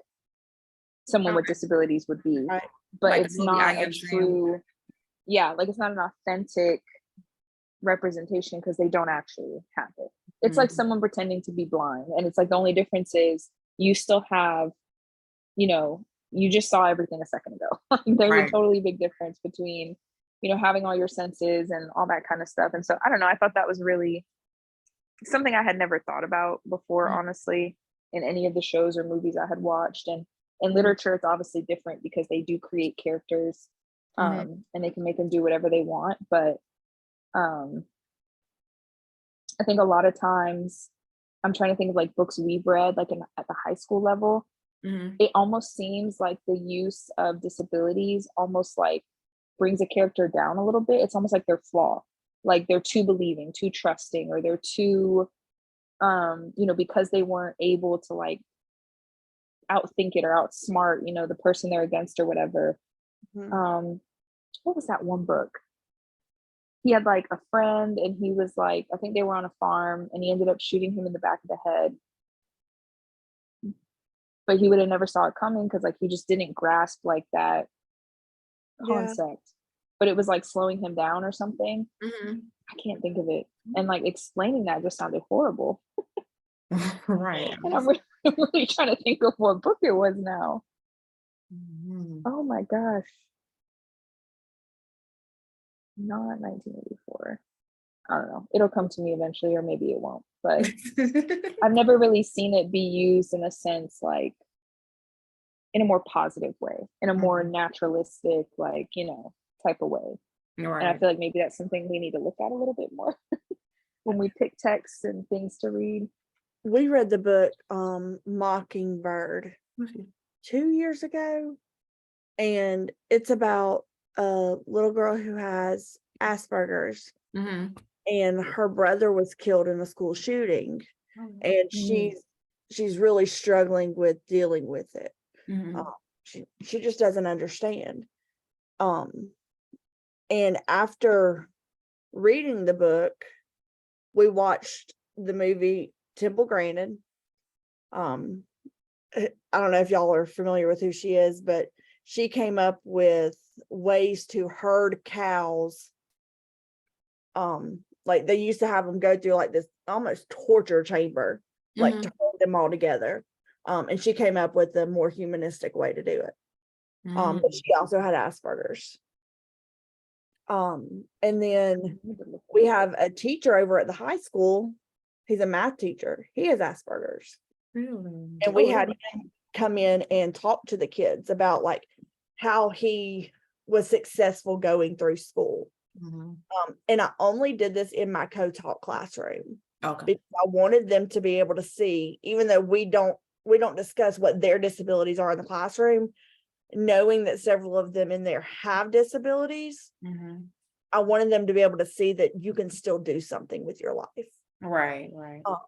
someone with disabilities would be. Right. But Like the it's movie not I a Am Sam. true, yeah, like it's not an authentic representation because they don't actually have it. It's like Mhm. someone pretending to be blind, and it's like the only difference is you still have, you just saw everything a second ago. There's Right. a totally big difference between, having all your senses and all that kind of stuff. And so I don't know, I thought that was really something I had never thought about before, Mhm. honestly, in any of the shows or movies I had watched. And in Mhm. literature, it's obviously different because they do create characters, Mhm. and they can make them do whatever they want. But I think a lot of times, I'm trying to think of like books we've read, like at the high school level, Mhm. it almost seems like the use of disabilities almost like brings a character down a little bit. It's almost like they're flawed, like they're too believing, too trusting, or they're too, because they weren't able to like outthink it or outsmart, the person they're against or whatever. Mhm. What was that one book? He had like a friend and he was like, I think they were on a farm and he ended up shooting him in the back of the head. But he would have never saw it coming because like he just didn't grasp like that Yeah. concept. But it was like slowing him down or something. Mhm. I can't think of it. And like explaining that just sounded horrible. Right. And I'm really, I'm really trying to think of what book it was now. Mhm. Oh my gosh. Not 1984. I don't know. It'll come to me eventually, or maybe it won't. But I've never really seen it be used in a sense like in a more positive way, in a more Mhm. naturalistic, like, type of way. And I Right. feel like maybe that's something we need to look at a little bit more when we pick texts and things to read. We read the book Mockingbird 2 years ago, and it's about a little girl who has Asperger's, Mhm. and her brother was killed in a school shooting, and Mm. she's really struggling with dealing with it. Mhm. She just doesn't understand. Um, and after reading the book, we watched the movie Temple Grandin. Um, I don't know if y'all are familiar with who she is, but she came up with ways to herd cows. Like they used to have them go through like this almost torture chamber, like to Mhm. hold them all together. And she came up with a more humanistic way to do it. But she also had Asperger's. And then we have a teacher over at the high school. He's a math teacher. He has Asperger's. Really? And we had him come in and talk to the kids about like how he was successful going through school. Mhm. And I only did this in my co-taught classroom Okay. because I wanted them to be able to see, even though we don't discuss what their disabilities are in the classroom, knowing that several of them in there have disabilities, Mhm. I wanted them to be able to see that you can still do something with your life. Right. Right. Um,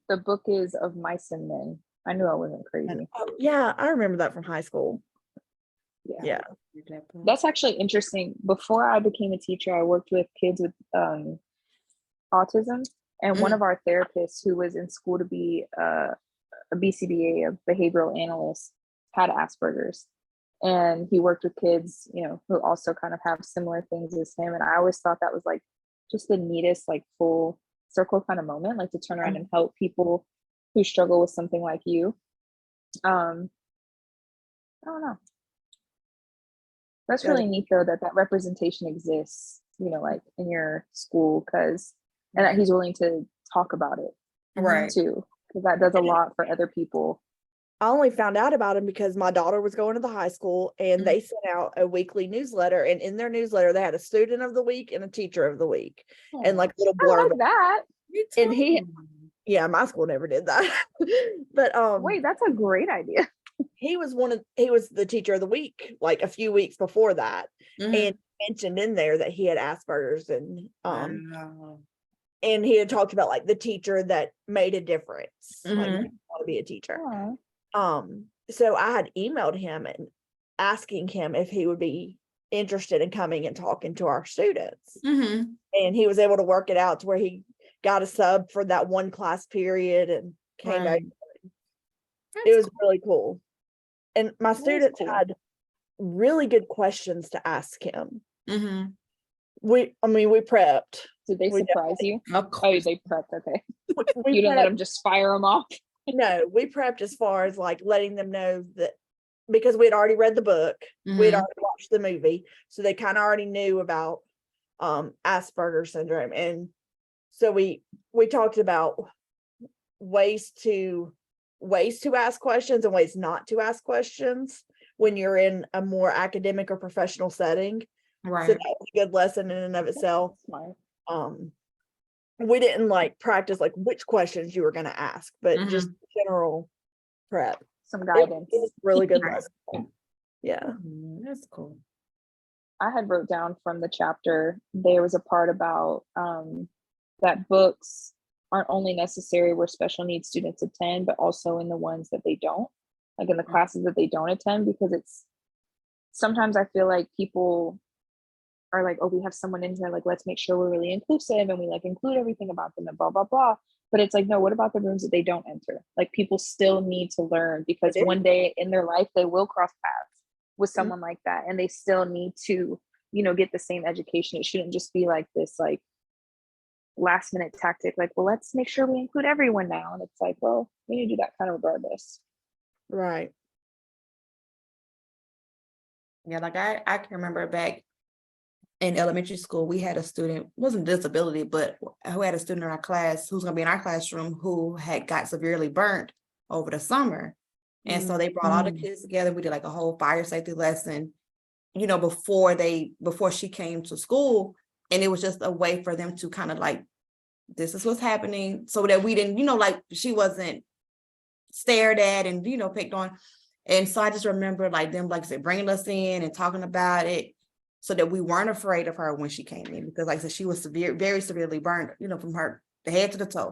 The book is Of Mice and Men. I knew I wasn't crazy. yeah, I remember that from high school. Yeah. Yeah. That's actually interesting. Before I became a teacher, I worked with kids with autism. And one of our therapists who was in school to be a BCBA, a behavioral analyst, had Asperger's. And he worked with kids, who also kind of have similar things as him. And I always thought that was like just the neatest, like full circle kind of moment, like to turn around and help people who struggle with something like you. I don't know. That's really neat though, that representation exists, like in your school, and that he's willing to talk about it Right. too, because that does a lot for other people. I only found out about him because my daughter was going to the high school and they sent out a weekly newsletter, and in their newsletter they had a student of the week and a teacher of the week and like little I blurb. like that. Me And he, too. Yeah, my school never did that. But Wait, that's a great idea. he was the teacher of the week like a few weeks before that, Mhm. and mentioned in there that he had Asperger's, Wow. and he had talked about like the teacher that made a difference, like Mhm. want to be a teacher. Aw. So I had emailed him and asking him if he would be interested in coming and talking to our students. Mhm. And he was able to work it out to where he got a sub for that one class period and came Right. over. That's It was cool. really cool. And my That is students cool. had really good questions to ask him. Mhm. We prepped. Did they We surprise you? Of Oh, course. they prepped. Okay. we You didn't let prepped. them just fire them off. No, we prepped as far as like letting them know that, because we had already read the book, we had Mhm. already watched the movie, so they kind of already knew about Asperger's syndrome. And so we talked about ways to ask questions and ways not to ask questions when you're in a more academic or professional setting. So Right. that was a good lesson in and of itself. Smart. We didn't like practice like which questions you were going to ask, but just general prep. Some It guidance. was a really good Right. lesson. Yeah. That's cool. I had wrote down from the chapter, there was a part about that books aren't only necessary where special needs students attend, but also in the ones that they don't, like in the classes that they don't attend, because it's sometimes I feel like people are like, oh, we have someone in here, like, let's make sure we're really inclusive and we like include everything about them and blah, blah, blah. But it's like, no, what about the rooms that they don't enter? Like people still need to learn, because They do. one day in their life, they will cross paths with Mhm. someone like that. And they still need to, you know, get the same education. It shouldn't just be like this, like last minute tactic, like, well, let's make sure we include everyone now. And it's like, well, we need to do that kind of regardless. Right. Yeah, like I can remember back in elementary school, we had a student, wasn't disability, but who had a student in our class who's gonna be in our classroom who had got severely burnt over the summer. And so they brought all the kids together. We did like a whole fire safety lesson, you know, before she came to school. And it was just a way for them to kind of like, this is what's happening, so that we didn't, you know, like she wasn't stared at and, you know, picked on. And so I just remember like them, like I said, bringing us in and talking about it so that we weren't afraid of her when she came in, because like I said, she was very severely burned, you know, from her the head to the toe.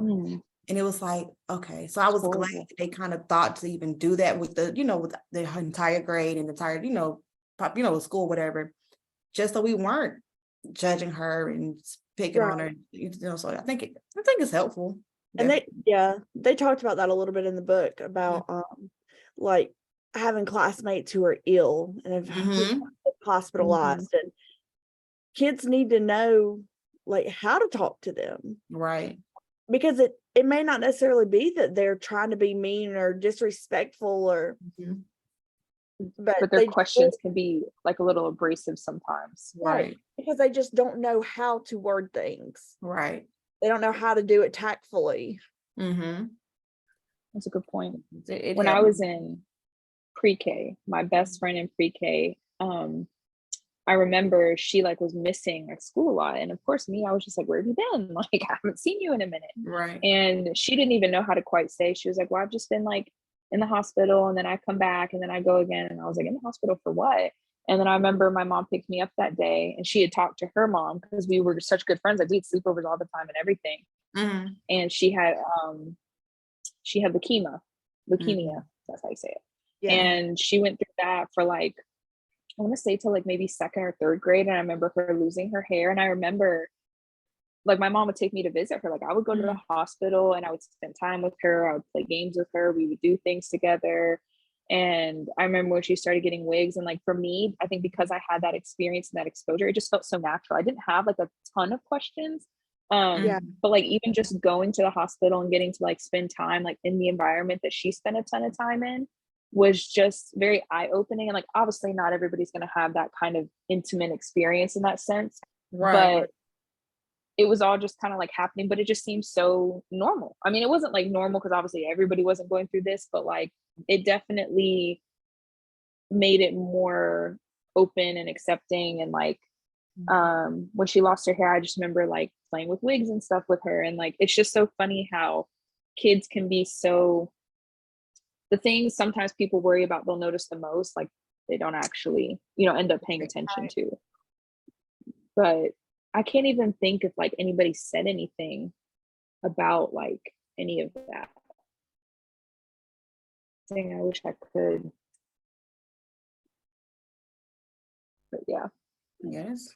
And it was like, okay, so I was glad Horrible. that they kind of thought to even do that with the, you know, with the entire grade and the entire, you know, school, whatever, just so we weren't judging her and picking on her, you know. So I think it's helpful. And they talked about that a little bit in the book about like having classmates who are ill and have Mhm. hospitalized, and kids need to know like how to talk to them, Right. because it may not necessarily be that they're trying to be mean or disrespectful, or Mhm. but But their they questions can be like a little abrasive sometimes. Right. because they just don't know how to word things. Right. They don't know how to do it tactfully. Mm-hmm. That's a good point. It When I helped. was in pre-K, my best friend in pre-K, I remember she like was missing like school a lot. And of course me, I was just like, where have you been? Like, I haven't seen you in a minute. Right. And she didn't even know how to quite say. She was like, well, I've just been like in the hospital, and then I come back and then I go again. And I was like, in the hospital for what? And then I remember my mom picked me up that day, and she had talked to her mom because we were such good friends. Like we'd sleepovers all the time and everything. Mm-hmm. And she had leukemia. That's how you say it. Yeah. And she went through that for like, I want to say till like maybe second or third grade. And I remember her losing her hair. And I remember like my mom would take me to visit her. Like I would go to the hospital and I would spend time with her. I would play games with her. We would do things together. And I remember when she started getting wigs, and like for me, I think because I had that experience and that exposure, it just felt so natural. I didn't have like a ton of questions. Yeah. But like even just going to the hospital and getting to like spend time like in the environment that she spent a ton of time in was just very eye-opening. And like obviously not everybody's going to have that kind of intimate experience in that sense. Right. But it was all just kind of like happening, but it just seemed so normal. I mean, it wasn't like normal because obviously everybody wasn't going through this, but like it definitely made it more open and accepting. And like when she lost her hair, I just remember like playing with wigs and stuff with her. And like it's just so funny how kids can be so, the things sometimes people worry about they'll notice the most, like they don't actually, end up paying attention to. But I can't even think if like anybody said anything about like any of that. Dang, I wish I could. But yeah. Yes.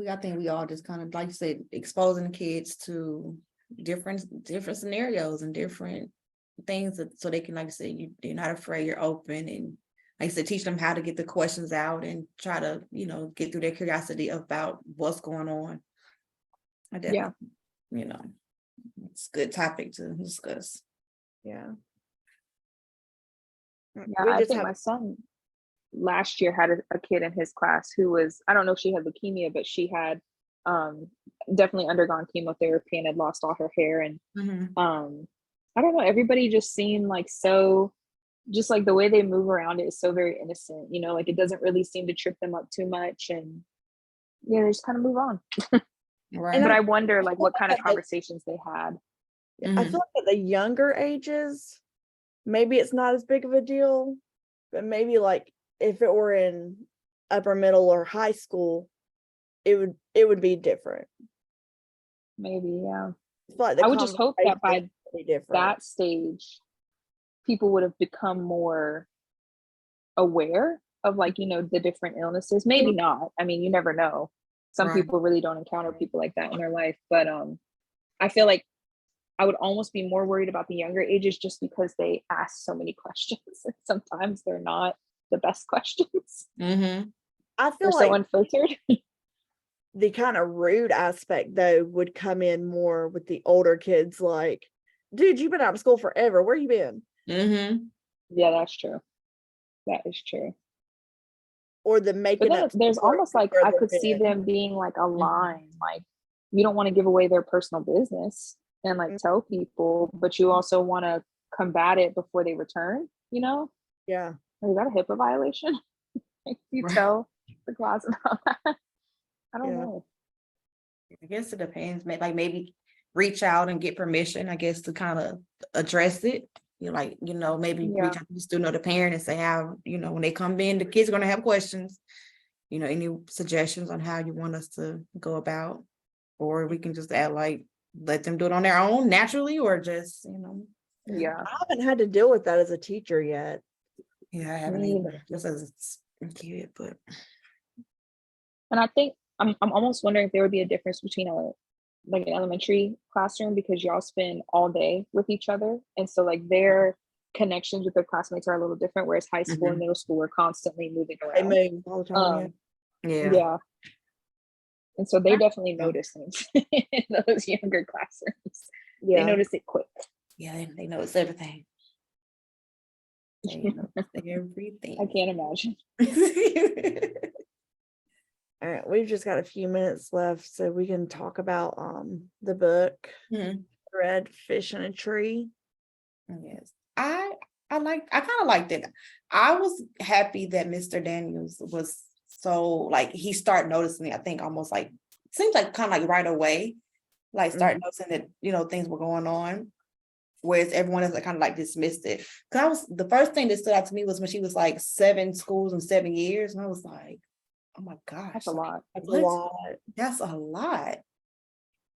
I think we all just kind of, like you said, exposing the kids to different scenarios and different things so they can, like I said, they're not afraid, you're open, and like I said, teach them how to get the questions out and try to, get through their curiosity about what's going on. I definitely, it's a good topic to discuss. Yeah. Yeah, We I just think have, my son last year had a kid in his class who was, I don't know if she had leukemia, but she had definitely undergone chemotherapy and had lost all her hair. And I don't know, everybody just seemed like so, just like the way they move around it is so very innocent, like it doesn't really seem to trip them up too much. And they just kind of move on. Right. But I wonder like what kind of that- conversations they had. I feel like at the younger ages, maybe it's not as big of a deal, but maybe like if it were in upper middle or high school, it would be different. Maybe, yeah. It's like the I would just hope that by conversation would be different. that stage, people would have become more aware of like, the different illnesses. Maybe not. I mean, you never know. Some Right. people really don't encounter people like that in their life. But I feel like I would almost be more worried about the younger ages just because they ask so many questions. And sometimes they're not the best questions. Mm-hmm. I They're feel so like unfiltered. the kind of rude aspect though would come in more with the older kids, like, dude, you've been out of school forever. Where you been? Mm-hmm. Yeah, that's true. That is true. Or the But making then up there's stories almost like where I they've could see been. them being like a line, like you don't want to give away their personal business and like tell people, but you also want to combat it before they return, Yeah. Is that a HIPAA violation? If you Right. tell the class about that. I don't Yeah. know. I guess it depends. Maybe reach out and get permission, I guess, to kind of address it. Maybe Yeah. reach out to the student or the parent and say how, when they come in, the kids are going to have questions. Any suggestions on how you want us to go about, or we can just let them do it on their own naturally, or just, Yeah. I haven't had to deal with that as a teacher yet. Yeah, I haven't Me either, just as a kid, but. And I think I'm almost wondering if there would be a difference between an elementary classroom, because y'all spend all day with each other. And so like their connections with their classmates are a little different, whereas high school and middle school we're constantly moving They around. move all the time. Yeah. And so they definitely Yeah. notice things in those younger classrooms. Yeah. They notice it quick. Yeah, they notice everything. They notice everything. I can't imagine. All right, we've just got a few minutes left, so we can talk about the book, Mhm. Red Fish in a Tree. Yes, I kind of liked it. I was happy that Mr. Daniels was so he started noticing, I think almost seems like kind of right away, start noticing that things were going on, whereas everyone else kind of dismissed it. Because the first thing that stood out to me was when she was 7 schools in 7 years, and I was like, oh my gosh, That's a lot. That's a what? lot. That's a lot.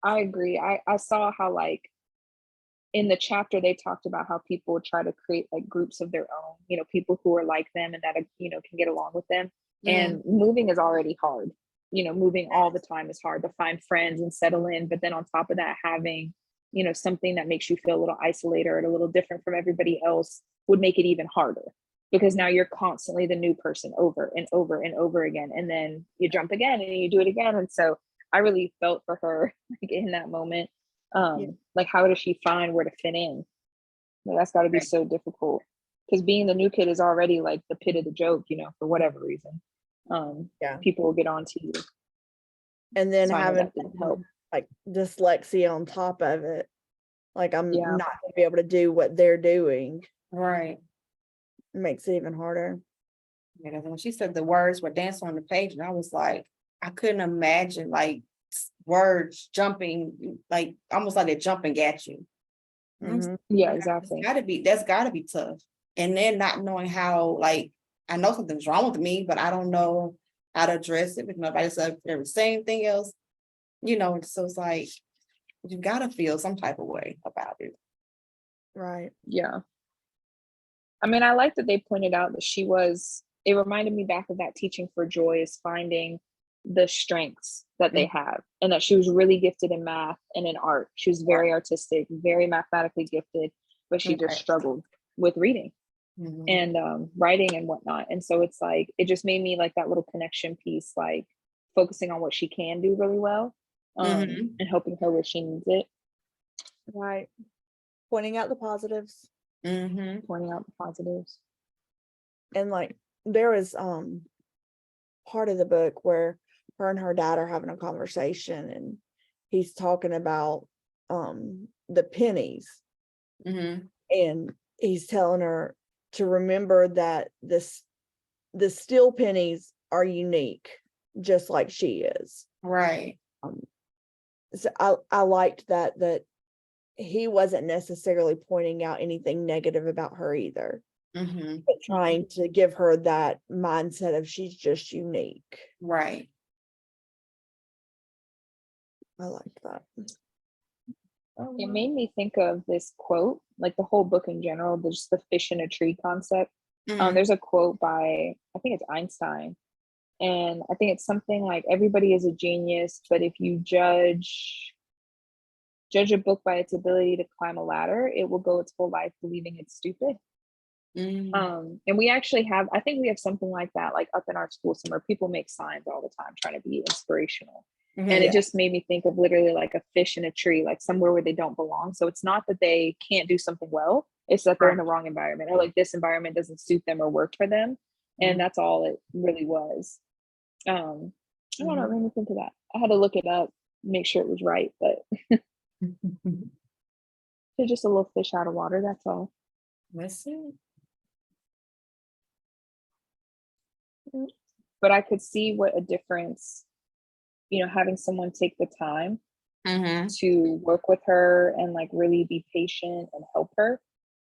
I agree. I saw how in the chapter they talked about how people try to create groups of their own, people who are like them and that can get along with them. And moving is already hard. Moving all the time is hard to find friends and settle in. But then on top of that, having something that makes you feel a little isolated or a little different from everybody else would make it even harder, because now you're constantly the new person over and over and over again. And then you jump again and you do it again. And so I really felt for her in that moment. How does she find where to fit in? That's got to be so difficult, because being the new kid is already the pit of the joke, for whatever reason. People will get on to you. And then So having that didn't help. dyslexia on top of it. I'm Yeah. not gonna be able to do what they're doing. Right. It makes it even harder. Yeah, when she said the words were dancing on the page, and I was like, I couldn't imagine words jumping, almost like they're jumping at you. Mhm. Yeah, That's exactly. that's gotta be tough. And then not knowing how, like, I know something's wrong with me, but I don't know how to address it because nobody's ever saying anything else. So it's like, you gotta feel some type of way about it. Right. Yeah. I mean, I like that they pointed out that it reminded me back of that teaching for joy is finding the strengths that they have and that she was really gifted in math and in art. She was very artistic, very mathematically gifted, but she just Right. struggled with reading Mhm. and writing and whatnot. And so it's like, it just made me like that little connection piece, like focusing on what she can do really well Mhm. and helping her where she needs it, Right. Pointing out the positives. Mhm. pointing out the positives. And like there was part of the book where her and her dad are having a conversation and he's talking about the pennies, Mhm. and he's telling her to remember that the steel pennies are unique, just like she is. Right. So I liked that he wasn't necessarily pointing out anything negative about her either, Mhm. but trying to give her that mindset of she's just unique. Right. I like that. It made me think of this quote, like the whole book in general, just the fish in a tree concept. Mhm. There's a quote by, I think it's Einstein, and I think it's something like everybody is a genius, but if you judge a book by its ability to climb a ladder, it will go its whole life believing it's stupid. And we actually have, I think we have something like that, like up in our school somewhere. People make signs all the time trying to be inspirational. Mhm. And it just made me think of literally like a fish in a tree, like somewhere where they don't belong. So it's not that they can't do something well, it's that they're in the wrong environment, or like this environment doesn't suit them or work for them. And that's all it really was. I don't know, it made me think of that. I had to look it up, make sure it was right, but they're just a little fish out of water, that's all. That's it. But I could see what a difference, having someone take the time Mhm. to work with her and like really be patient and help her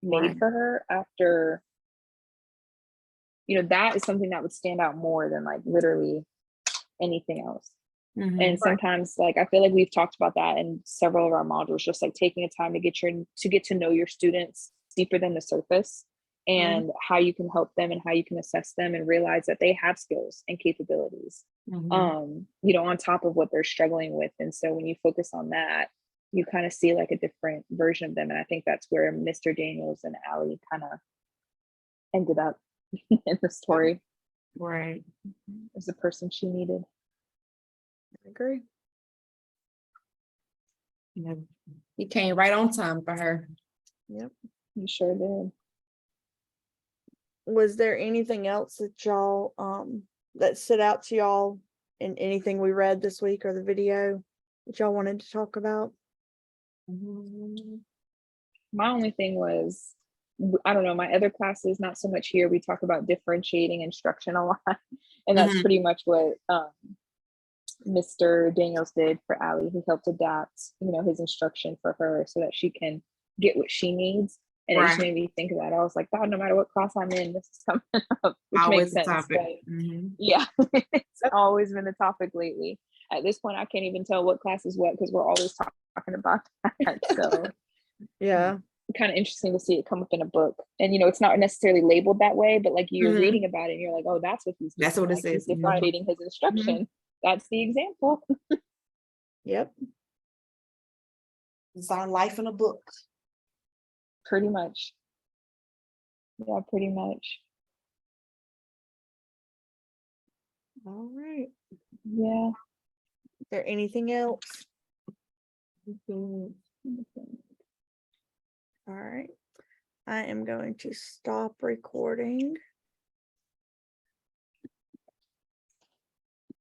made Right. for her after, that is something that would stand out more than like literally anything else. Mhm. And sometimes like I feel like we've talked about that in several of our modules, just like taking a time to get to know your students deeper than the surface, and how you can help them and how you can assess them and realize that they have skills and capabilities Mhm. on top of what they're struggling with. And so when you focus on that, you kind of see like a different version of them. And I think that's where Mr. Daniels and Allie kind of ended up in the story Right. as the person she needed. I agree. Yeah. He came right on time for her. Yep. You sure did. Was there anything else that y'all that stood out to y'all in anything we read this week or the video that y'all wanted to talk about? My only thing was, I don't know, my other classes, not so much here. We talk about differentiating instruction a lot. And that's Mhm. pretty much what Mr. Daniels did for Allie. He helped adapt, his instruction for her so that she can get what she needs. And it just Right. made me think of that. I was like, God, no matter what class I'm in, this is coming up, which Always makes the sense. topic. But Mhm. yeah, it's always been the topic lately. At this point, I can't even tell what class is what because we're always talking about that. So Yeah. kind of interesting to see it come up in a book. And it's not necessarily labeled that way, but like you're Mhm. reading about it and you're like, oh, that's what he's That's doing. what it Like he's says. Mhm. differentiating his instruction. That's the example. Yep. It's our life in a book. Pretty much. Yeah, pretty much. All right. Yeah. Is there anything else? Mhm. All right. I am going to stop recording.